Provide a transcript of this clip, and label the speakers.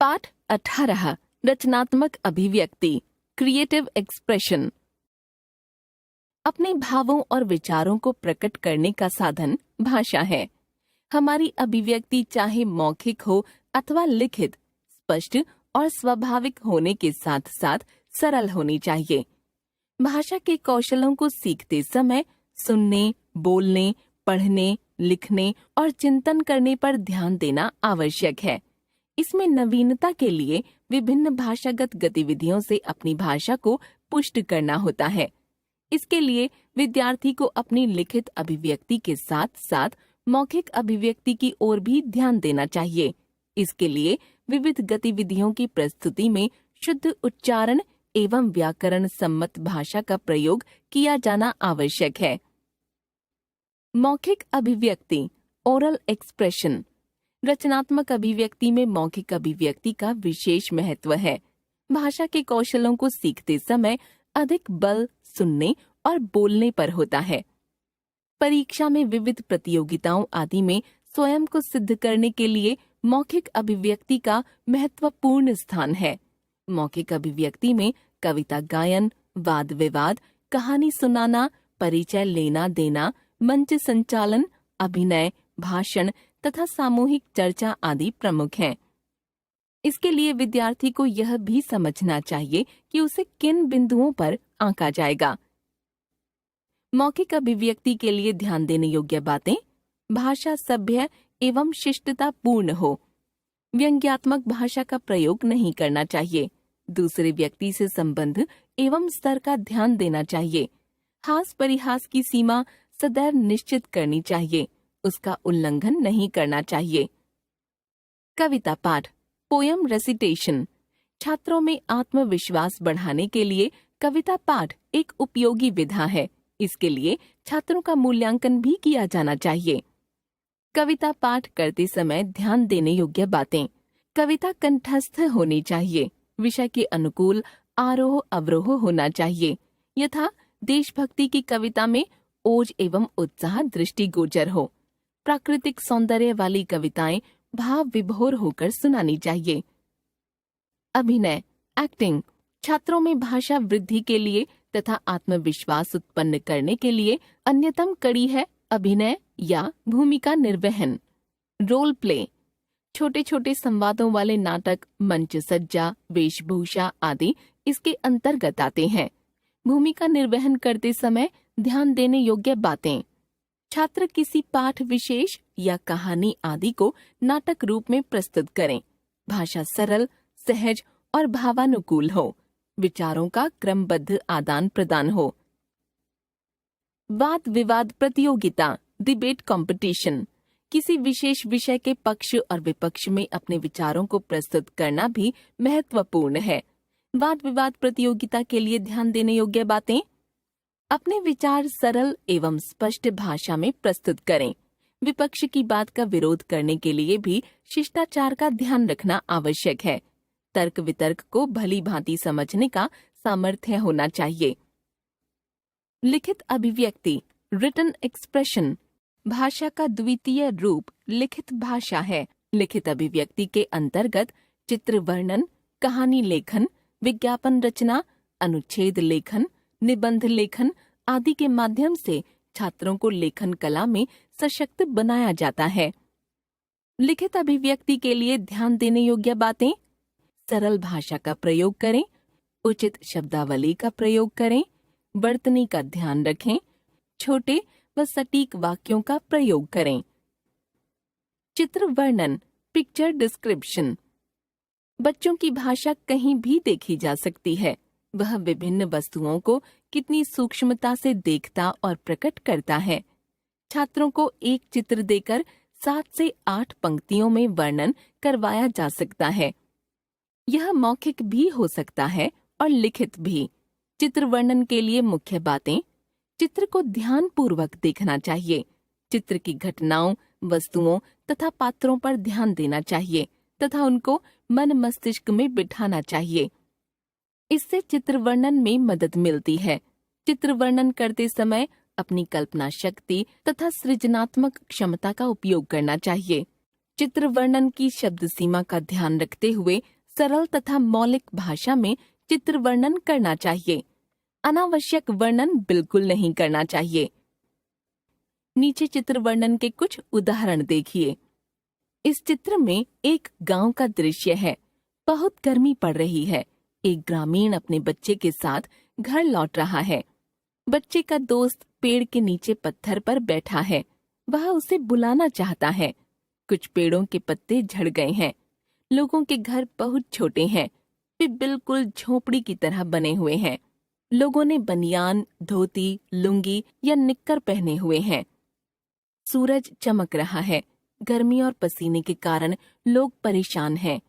Speaker 1: पाठ 18 रचनात्मक अभिव्यक्ति क्रिएटिव एक्सप्रेशन। अपने भावों और विचारों को प्रकट करने का साधन भाषा है। हमारी अभिव्यक्ति चाहे मौखिक हो अथवा लिखित, स्पष्ट और स्वाभाविक होने के साथ साथ सरल होनी चाहिए। भाषा के कौशलों को सीखते समय सुनने, बोलने, पढ़ने, लिखने और चिंतन करने पर ध्यान देना आवश्यक है। इसमें नवीनता के लिए विभिन्न भाषागत गतिविधियों से अपनी भाषा को पुष्ट करना होता है। इसके लिए विद्यार्थी को अपनी लिखित अभिव्यक्ति के साथ साथ मौखिक अभिव्यक्ति की ओर भी ध्यान देना चाहिए। इसके लिए विविध गतिविधियों की प्रस्तुति में शुद्ध उच्चारण एवं व्याकरण सम्मत भाषा का प्रयोग किया जाना आवश्यक है। मौखिक अभिव्यक्ति ओरल एक्सप्रेशन। रचनात्मक अभिव्यक्ति में मौखिक अभिव्यक्ति का विशेष महत्व है। भाषा के कौशलों को सीखते समय अधिक बल सुनने और बोलने पर होता है। परीक्षा में विविध प्रतियोगिताओं आदि में स्वयं को सिद्ध करने के लिए मौखिक अभिव्यक्ति का महत्वपूर्ण स्थान है। मौखिक अभिव्यक्ति में कविता गायन, वाद विवाद, कहानी सुनाना, परिचय लेना देना, मंच संचालन, अभिनय, भाषण तथा सामूहिक चर्चा आदि प्रमुख हैं। इसके लिए विद्यार्थी को यह भी समझना चाहिए कि उसे किन बिंदुओं पर आंका जाएगा। मौखिक अभिव्यक्ति के लिए ध्यान देने योग्य बातें: भाषा सभ्य एवं शिष्टता पूर्ण हो। व्यंग्यात्मक भाषा का प्रयोग नहीं करना चाहिए। दूसरे व्यक्ति से संबंध एवं स्तर का ध्यान देना चाहिए। हास परिहास की सीमा सदैव निश्चित करनी चाहिए, उसका उल्लंघन नहीं करना चाहिए। कविता पाठ पोयम रेसिटेशन। छात्रों में आत्मविश्वास बढ़ाने के लिए कविता पाठ एक उपयोगी विधा है। इसके लिए छात्रों का मूल्यांकन भी किया जाना चाहिए। कविता पाठ करते समय ध्यान देने योग्य बातें: कविता कंठस्थ होनी चाहिए। विषय के अनुकूल आरोह अवरोह होना चाहिए। यथा देशभक्ति की कविता में ओज एवं उत्साह दृष्टिगोचर हो। प्राकृतिक सौंदर्य वाली कविताएं भाव विभोर होकर सुनानी चाहिए। अभिनय एक्टिंग। छात्रों में भाषा वृद्धि के लिए तथा आत्मविश्वास उत्पन्न करने के लिए अन्यतम कड़ी है अभिनय या भूमिका निर्वहन। Role play. छोटे छोटे संवादों वाले नाटक, मंच सज्जा, वेशभूषा आदि इसके अंतर्गत आते हैं। भूमिका निर्वहन करते समय ध्यान देने योग्य बातें: छात्र किसी पाठ विशेष या कहानी आदि को नाटक रूप में प्रस्तुत करें। भाषा सरल, सहज और भावानुकूल हो। विचारों का क्रमबद्ध आदान प्रदान हो। वाद विवाद प्रतियोगिता डिबेट कंपटीशन। किसी विशेष विषय के पक्ष और विपक्ष में अपने विचारों को प्रस्तुत करना भी महत्वपूर्ण है। वाद विवाद प्रतियोगिता के लिए ध्यान देने योग्य बातें: अपने विचार सरल एवं स्पष्ट भाषा में प्रस्तुत करें। विपक्ष की बात का विरोध करने के लिए भी शिष्टाचार का ध्यान रखना आवश्यक है। तर्क वितर्क को भली भांति समझने का सामर्थ्य होना चाहिए। लिखित अभिव्यक्ति रिटन एक्सप्रेशन। भाषा का द्वितीय रूप लिखित भाषा है। लिखित अभिव्यक्ति के अंतर्गत चित्र वर्णन, कहानी लेखन, विज्ञापन रचना, अनुच्छेद लेखन, निबंध लेखन आदि के माध्यम से छात्रों को लेखन कला में सशक्त बनाया जाता है। लिखित अभिव्यक्ति के लिए ध्यान देने योग्य बातें: सरल भाषा का प्रयोग करें, उचित शब्दावली का प्रयोग करें, वर्तनी का ध्यान रखें, छोटे व सटीक वाक्यों का प्रयोग करें। चित्र वर्णन पिक्चर डिस्क्रिप्शन। बच्चों की भाषा कहीं भी देखी जा सकती है। वह विभिन्न वस्तुओं को कितनी सूक्ष्मता से देखता और प्रकट करता है। छात्रों को एक चित्र देकर 7 से 8 पंक्तियों में वर्णन करवाया जा सकता है। यह मौखिक भी हो सकता है और लिखित भी। चित्र वर्णन के लिए मुख्य बातें: चित्र को ध्यानपूर्वक देखना चाहिए। चित्र की घटनाओं, वस्तुओं तथा पात्रों पर ध्यान देना चाहिए तथा उनको मन मस्तिष्क में बिठाना चाहिए। इससे चित्र वर्णन में मदद मिलती है। चित्र वर्णन करते समय अपनी कल्पना शक्ति तथा सृजनात्मक क्षमता का उपयोग करना चाहिए। चित्र वर्णन की शब्द सीमा का ध्यान रखते हुए सरल तथा मौलिक भाषा में चित्र वर्णन करना चाहिए। अनावश्यक वर्णन बिल्कुल नहीं करना चाहिए। नीचे चित्र वर्णन के कुछ उदाहरण देखिए। इस चित्र में एक गांव का दृश्य है। बहुत गर्मी पड़ रही है। एक ग्रामीण अपने बच्चे के साथ घर लौट रहा है। बच्चे का दोस्त पेड़ के नीचे पत्थर पर बैठा है। वह उसे बुलाना चाहता है। कुछ पेड़ों के पत्ते झड़ गए हैं। लोगों के घर बहुत छोटे हैं। वे बिल्कुल झोपड़ी की तरह बने हुए हैं। लोगों ने बनियान, धोती, लुंगी या निक्कर पहने हुए हैं। सूरज चमक रहा है। गर्मी और पसीने के कारण लोग परेशान हैं।